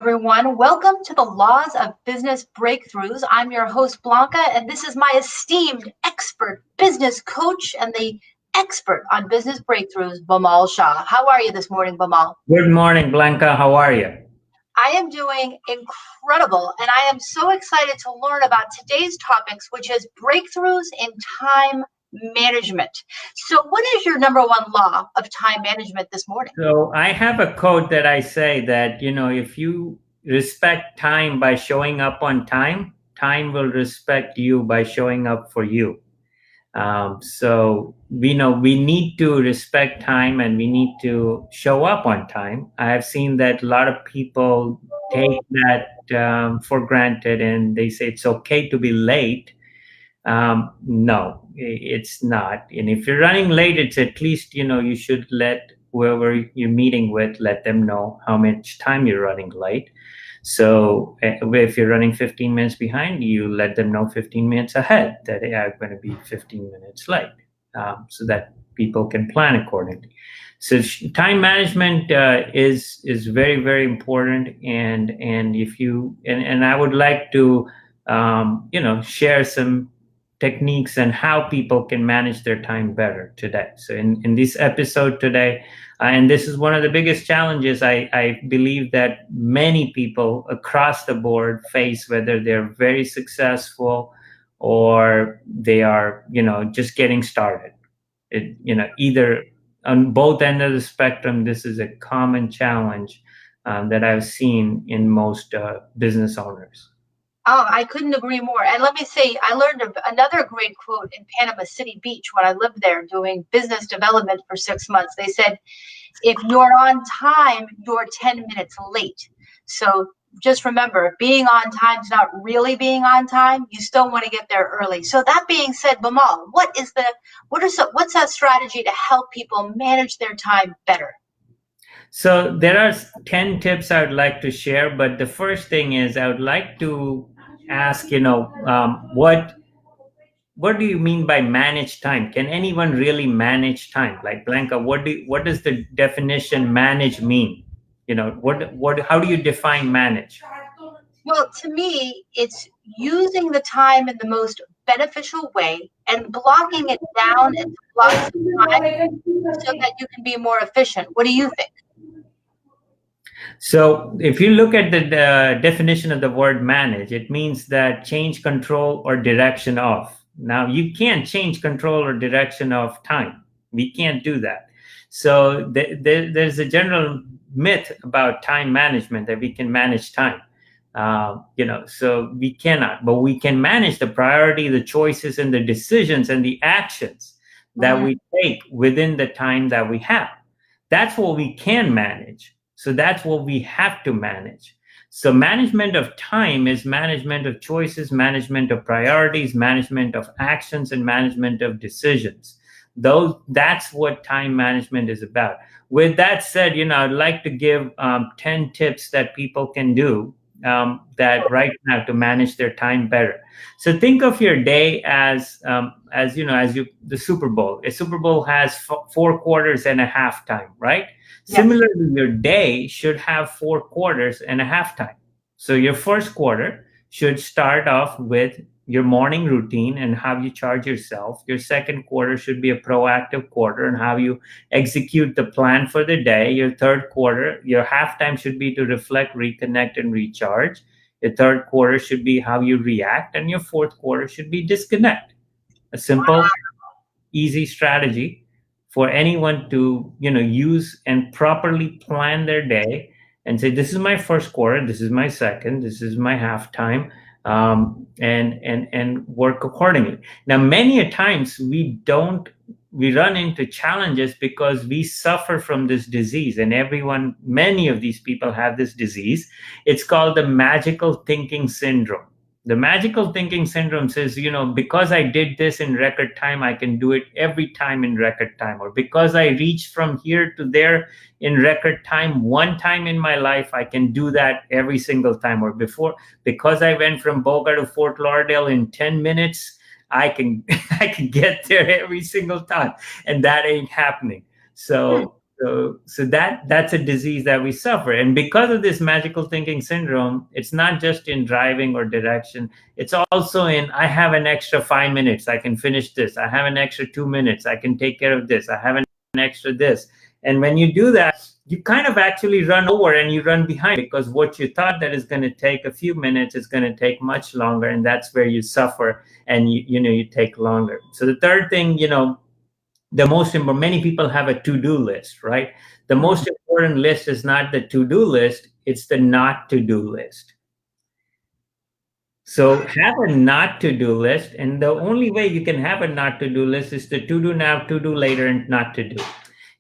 everyone. Welcome to the Laws of Business Breakthroughs. I'm your host, Blanca, and this is my esteemed expert business coach and the expert on business breakthroughs, Bamal Shah. How are you this morning, Bamal? Good morning, Blanca. How are you? I am doing incredible, and I am so excited to learn about today's topics, which is breakthroughs in time management. So, what is your number one law of time management this morning? So, I have a quote that I say that, if you respect time by showing up on time, time will respect you by showing up for you. So we know we need to respect time and we need to show up on time. I have seen that a lot of people take that for granted and they say it's okay to be late. No, it's not. And if you're running late, it's at least, you should let whoever you're meeting with, let them know how much time you're running late. So if you're running 15 minutes behind, you let them know 15 minutes ahead that hey, I'm going to be 15 minutes late, so that people can plan accordingly. So time management is very very important, and if you and I would like to share some techniques and how people can manage their time better today. So in this episode today, and this is one of the biggest challenges I believe that many people across the board face, whether they're very successful or they are, just getting started. Either on both ends of the spectrum, this is a common challenge that I've seen in most business owners. Oh, I couldn't agree more. And let me say, I learned another great quote in Panama City Beach when I lived there doing business development for 6 months. They said, if you're on time, you're 10 minutes late. So just remember, being on time is not really being on time. You still want to get there early. So that being said, Bamal, what's that strategy to help people manage their time better? So there are 10 tips I would like to share, but the first thing is I would like to ask, what do you mean by manage time? Can anyone really manage time? Like Blanca, what does the definition manage mean? How do you define manage? Well, to me, it's using the time in the most beneficial way and blocking it down into blocks of time so that you can be more efficient. What do you think? So if you look at the definition of the word manage, it means that change control or direction of. Now you can't change control or direction of time. We can't do that. So there's a general myth about time management that we can manage time. So we cannot, but we can manage the priority, the choices, and the decisions and the actions that Mm. we take within the time that we have. That's what we can manage. So that's what we have to manage. So management of time is management of choices, management of priorities, management of actions, and management of decisions. That's what time management is about. With that said, I'd like to give 10 tips that people can do that right now to manage their time better. So think of your day as the Super Bowl. A Super Bowl has four quarters and a halftime, right? Yes. Similarly, your day should have four quarters and a halftime. So your first quarter should start off with your morning routine and how you charge yourself. Your second quarter should be a proactive quarter and how you execute the plan for the day. Your third quarter, your halftime should be to reflect, reconnect, and recharge. Your third quarter should be how you react, and your fourth quarter should be disconnect. A simple, easy strategy for anyone to use and properly plan their day and say, this is my first quarter, this is my second, this is my halftime, and work accordingly. Now many a times we run into challenges because we suffer from this disease, and many of these people have this disease. It's called the magical thinking syndrome. The magical thinking syndrome says, because I did this in record time, I can do it every time in record time. Or because I reached from here to there in record time, one time in my life, I can do that every single time. Or because I went from Boca to Fort Lauderdale in 10 minutes, I can I can get there every single time. And that ain't happening. Hmm. So So that's a disease that we suffer. And because of this magical thinking syndrome, it's not just in driving or direction. It's also in, I have an extra 5 minutes, I can finish this. I have an extra 2 minutes, I can take care of this. I have an extra this. And when you do that, you kind of actually run over and you run behind, because what you thought that is going to take a few minutes is going to take much longer. And that's where you suffer, and you take longer. So the third thing, the most important, many people have a to-do list, right? The most important list is not the to-do list, it's the not to-do list. So have a not to-do list, and the only way you can have a not to-do list is the to-do now, to-do later, and not to do.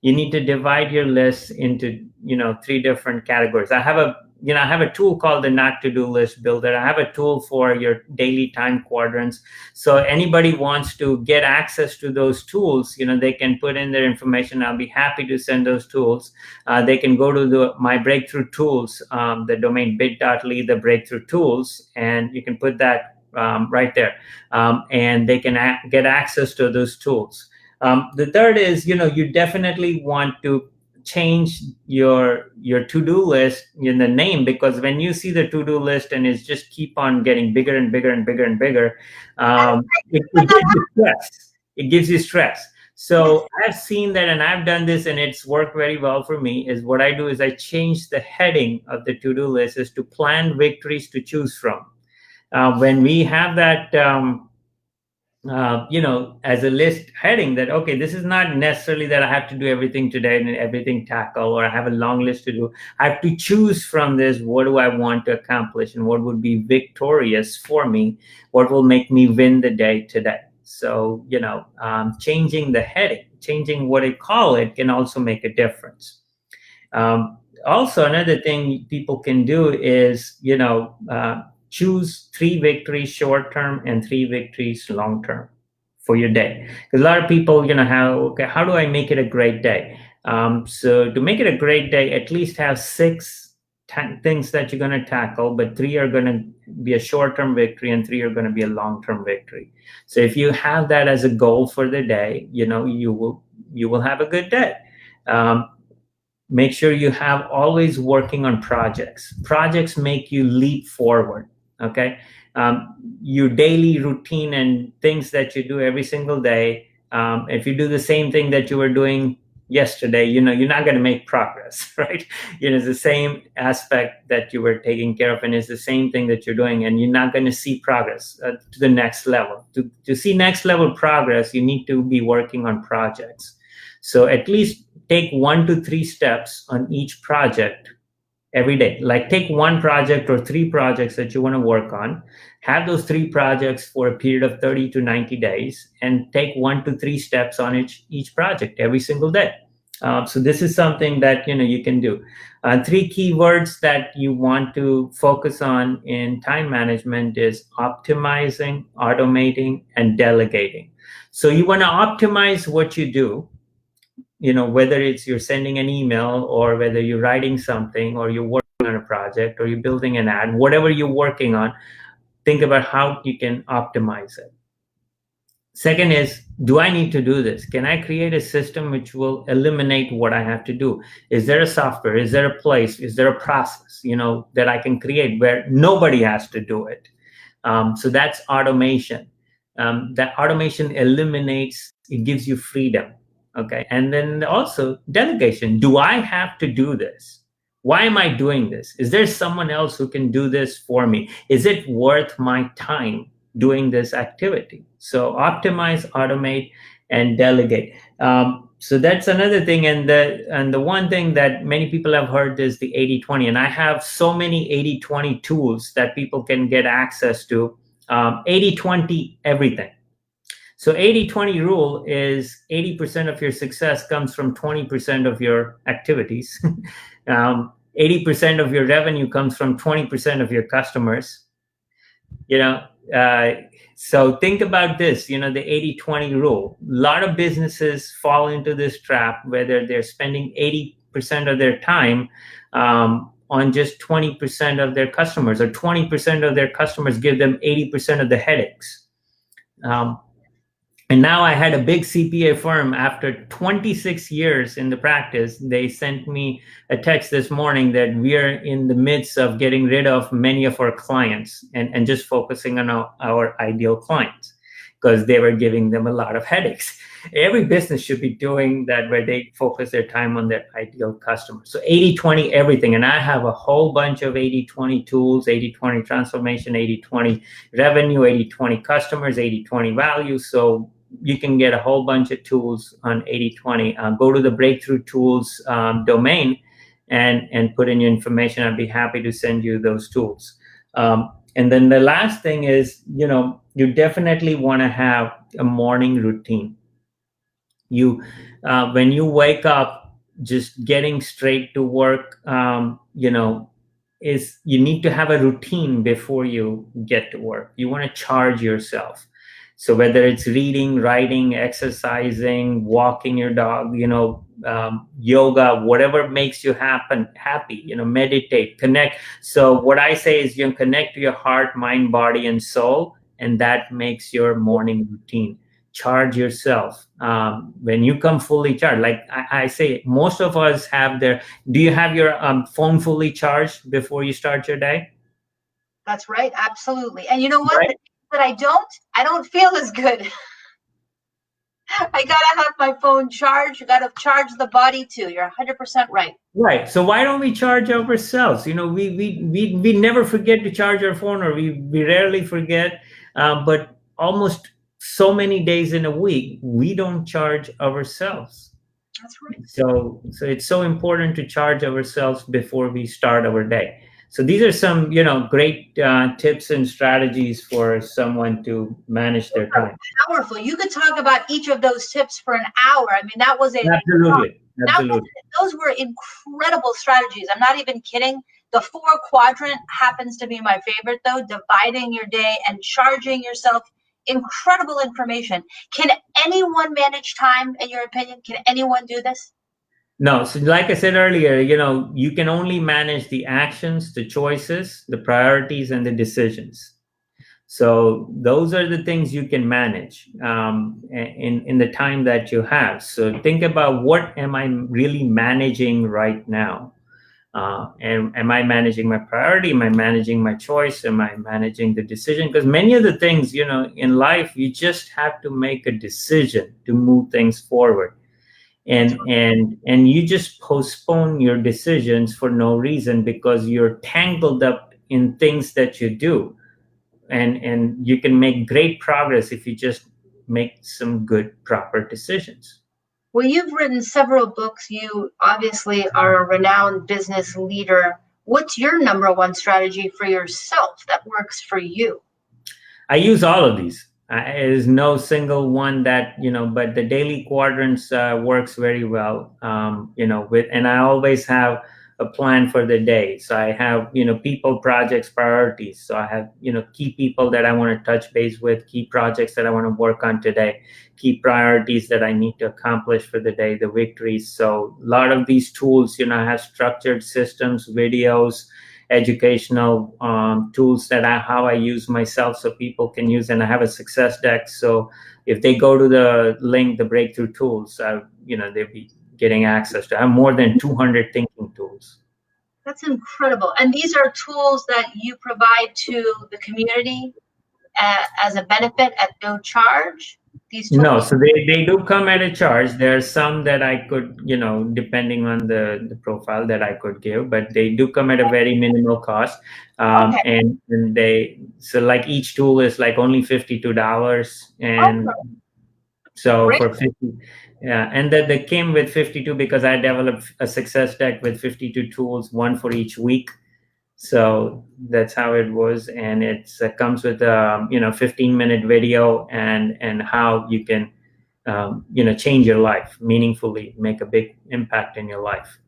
You need to divide your list into, 3 different categories. I have a tool called the not to do list builder. I have a tool for your daily time quadrants. So anybody wants to get access to those tools, they can put in their information. I'll be happy to send those tools. They can go to my breakthrough tools, the domain bit.ly, the breakthrough tools, and you can put that right there. And they can get access to those tools. The third is, you definitely want to change your to-do list in the name, because when you see the to-do list and it's just keep on getting bigger and bigger and bigger and bigger, it gives you stress. It gives you stress. So I've seen that, and I've done this, and it's worked very well for me. Is what I do is I change the heading of the to-do list is to plan victories to choose from. When we have that as a list heading, that, okay, this is not necessarily that I have to do everything today and everything tackle, or I have a long list to do. I have to choose from this, what do I want to accomplish, and what would be victorious for me, what will make me win the day today. So, changing the heading, changing what I call it, can also make a difference. Also, another thing people can do is, choose 3 victories short term and 3 victories long term for your day. Because a lot of people, how do I make it a great day? So to make it a great day, at least have 6 things that you're going to tackle, but 3 are going to be a short term victory and 3 are going to be a long term victory. So if you have that as a goal for the day, you will have a good day. Make sure you have always working on projects. Projects make you leap forward. Okay. Your daily routine and things that you do every single day. If you do the same thing that you were doing yesterday, you're not going to make progress, right? It's the same aspect that you were taking care of, and it's the same thing that you're doing, and you're not going to see progress to the next level. To see next level progress, you need to be working on projects. So at least take 1 to 3 steps on each project every day. Like, take 1 project or 3 projects that you want to work on, have those 3 projects for a period of 30 to 90 days, and take 1 to 3 steps on each project every single day. So this is something that you can do. 3 keywords that you want to focus on in time management is optimizing, automating, and delegating. So you want to optimize what you do, whether it's you're sending an email, or whether you're writing something, or you're working on a project, or you're building an ad, whatever you're working on, think about how you can optimize it. Second is, do I need to do this? Can I create a system which will eliminate what I have to do? Is there a software? Is there a place? Is there a process, that I can create where nobody has to do it? So that's automation. That automation eliminates, it gives you freedom. Okay. And then also delegation. Do I have to do this? Why am I doing this? Is there someone else who can do this for me? Is it worth my time doing this activity? So optimize, automate, and delegate. So that's another thing. And the one thing that many people have heard is the 80-20. And I have so many 80-20 tools that people can get access to. 80-20 everything. So 80-20 rule is 80% of your success comes from 20% of your activities. 80% of your revenue comes from 20% of your customers. So think about this, the 80-20 rule. A lot of businesses fall into this trap, whether they're spending 80% of their time on just 20% of their customers, or 20% of their customers give them 80% of the headaches. And now I had a big CPA firm after 26 years in the practice. They sent me a text this morning that we are in the midst of getting rid of many of our clients and just focusing on our ideal clients because they were giving them a lot of headaches. Every business should be doing that where they focus their time on their ideal customer. So 80/20 everything. And I have a whole bunch of 80/20 tools, 80/20 transformation, 80/20 revenue, 80/20 customers, 80/20 values. So you can get a whole bunch of tools on 80/20. Go to the Breakthrough Tools domain and put in your information. I'd be happy to send you those tools. And then the last thing is, you definitely want to have a morning routine. When you wake up, just getting straight to work, is you need to have a routine before you get to work. You want to charge yourself. So whether it's reading, writing, exercising, walking your dog, yoga, whatever makes you happy, meditate, connect. So what I say is you connect to your heart, mind, body, and soul, and that makes your morning routine. Charge yourself. When you come fully charged, like I say, most of us have do you have your phone fully charged before you start your day? That's right. Absolutely. And you know what? Right. That I don't feel as good. I gotta have my phone charged. You gotta charge the body too. You're 100% right. Right. So why don't we charge ourselves? We never forget to charge our phone, or we rarely forget. But almost so many days in a week, we don't charge ourselves. That's right. So it's so important to charge ourselves before we start our day. So these are some, great tips and strategies for someone to manage their time. Powerful. You could talk about each of those tips for an hour. I mean, that was Absolutely. those were incredible strategies. I'm not even kidding. The 4 quadrant happens to be my favorite, though. Dividing your day and charging yourself. Incredible information. Can anyone manage time, in your opinion? Can anyone do this? No, so like I said earlier, you can only manage the actions, the choices, the priorities, and the decisions. So those are the things you can manage in the time that you have. So think about, what am I really managing right now? And am I managing my priority? Am I managing my choice? Am I managing the decision? Because many of the things, in life, you just have to make a decision to move things forward. And you just postpone your decisions for no reason because you're tangled up in things that you do. And you can make great progress if you just make some good, proper decisions. Well, you've written several books. You obviously are a renowned business leader. What's your number one strategy for yourself that works for you? I use all of these. There's no single one that, but the daily quadrants works very well. And I always have a plan for the day. So I have, people, projects, priorities. So I have, key people that I want to touch base with, key projects that I want to work on today, key priorities that I need to accomplish for the day, the victories. So a lot of these tools, I have structured systems, videos, educational tools that how I use myself so people can use. And I have a success deck. So if they go to the link, the Breakthrough Tools, they'll be getting access to. I have more than 200 thinking tools. That's incredible. And these are tools that you provide to the community as a benefit at no charge? These tools? No, so they do come at a charge. There are some that I could, depending on the profile that I could give, but they do come at a very minimal cost. Okay. And so like each tool is like only $52. And so Great. for 50, yeah, and that they came with 52 because I developed a success deck with 52 tools, one for each week. So that's how it was, and it comes with a 15-minute video and how you can change your life meaningfully, make a big impact in your life.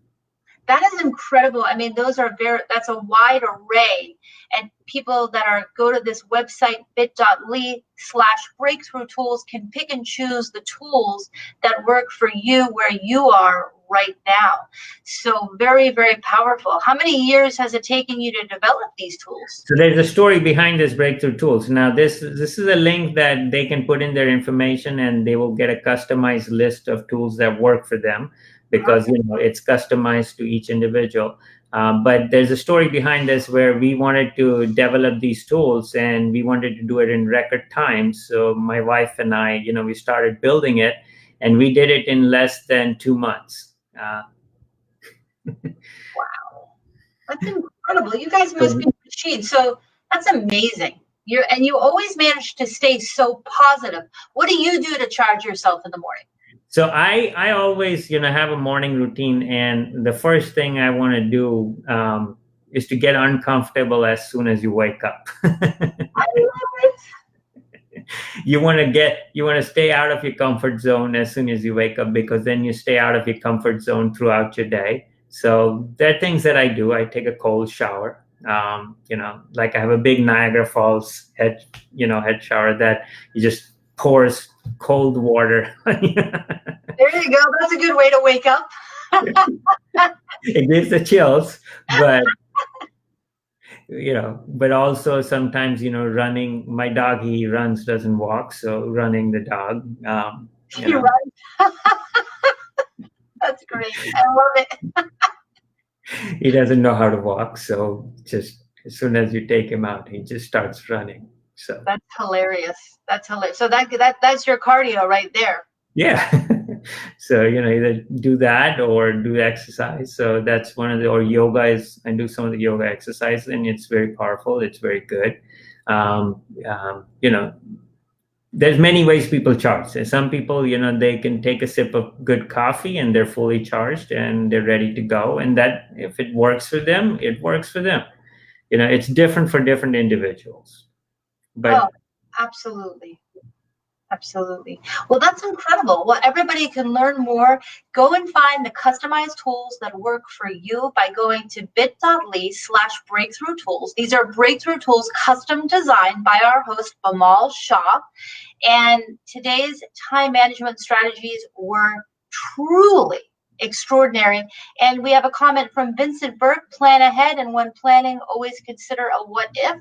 That is incredible. I mean, that's a wide array, and people that go to this website bit.ly/breakthrough tools can pick and choose the tools that work for you where you are right now. So very, very powerful. How many years has it taken you to develop these tools? So there's a story behind this breakthrough tools. Now this is a link that they can put in their information, and they will get a customized list of tools that work for them, because it's customized to each individual. But there's a story behind this where we wanted to develop these tools, and we wanted to do it in record time. So my wife and I, we started building it, and we did it in less than 2 months. Wow, that's incredible. You guys must be machines. So that's amazing. You always manage to stay so positive. What do you do to charge yourself in the morning? So I always, have a morning routine, and the first thing I want to do is to get uncomfortable as soon as you wake up. I love it. You want to stay out of your comfort zone as soon as you wake up, because then you stay out of your comfort zone throughout your day. So there are things that I do. I take a cold shower. Like I have a big Niagara Falls head shower that you just pours cold water. There you go. That's a good way to wake up. It gives the chills, but but also sometimes, running. My dog, he runs, doesn't walk, so running the dog. He runs. That's great. I love it. He doesn't know how to walk, so just as soon as you take him out, he just starts running. So that's hilarious. That's hilarious. So that's your cardio right there. Yeah. So either do that or do exercise. So that's one of or yoga is. I do some of the yoga exercise, and it's very powerful. It's very good. There's many ways people charge. So some people, they can take a sip of good coffee and they're fully charged and they're ready to go. And that, if it works for them, it works for them. It's different for different individuals. But absolutely. Absolutely. Well, that's incredible. Well, everybody can learn more. Go and find the customized tools that work for you by going to bit.ly/breakthrough tools. These are breakthrough tools custom designed by our host, Bimal Shah. And today's time management strategies were truly extraordinary. And we have a comment from Vincent Burke: plan ahead, and when planning, always consider a what if.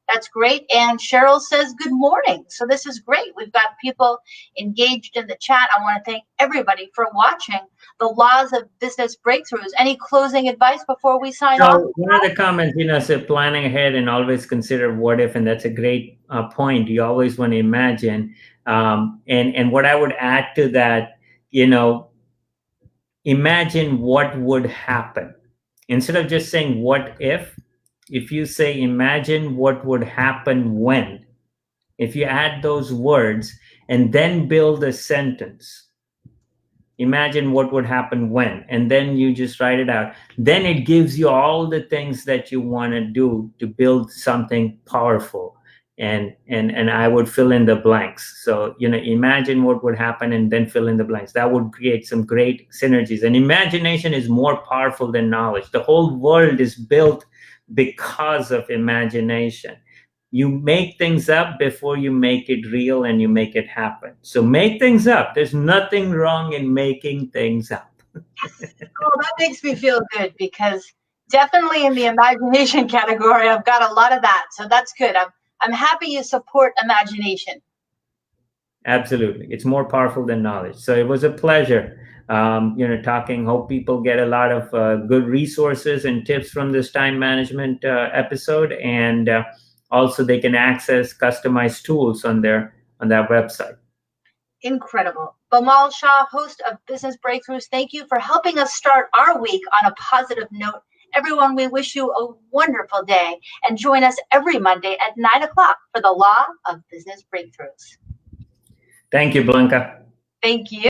That's great. And Cheryl says, good morning. So this is great. We've got people engaged in the chat. I want to thank everybody for watching the Laws of Business Breakthroughs. Any closing advice before we sign off? One of the comments, said planning ahead and always consider what if, and that's a great point. You always want to imagine. And what I would add to that, imagine what would happen. Instead of just saying what if you say imagine what would happen when, if you add those words and then build a sentence, imagine what would happen when, and then you just write it out, then it gives you all the things that you want to do to build something powerful. And I would fill in the blanks. So, imagine what would happen and then fill in the blanks. That would create some great synergies. And imagination is more powerful than knowledge. The whole world is built because of imagination. You make things up before you make it real, and you make it happen. So make things up. There's nothing wrong in making things up. Oh, that makes me feel good, because definitely in the imagination category, I've got a lot of that. So that's good. I'm happy you support imagination. Absolutely. It's more powerful than knowledge. So it was a pleasure, talking. Hope people get a lot of good resources and tips from this time management episode. And also they can access customized tools on their website. Incredible. Bimal Shah, host of Business Breakthroughs, thank you for helping us start our week on a positive note. Everyone, we wish you a wonderful day, and join us every Monday at 9 o'clock for the Law of Business Breakthroughs. Thank you, Blanca. Thank you.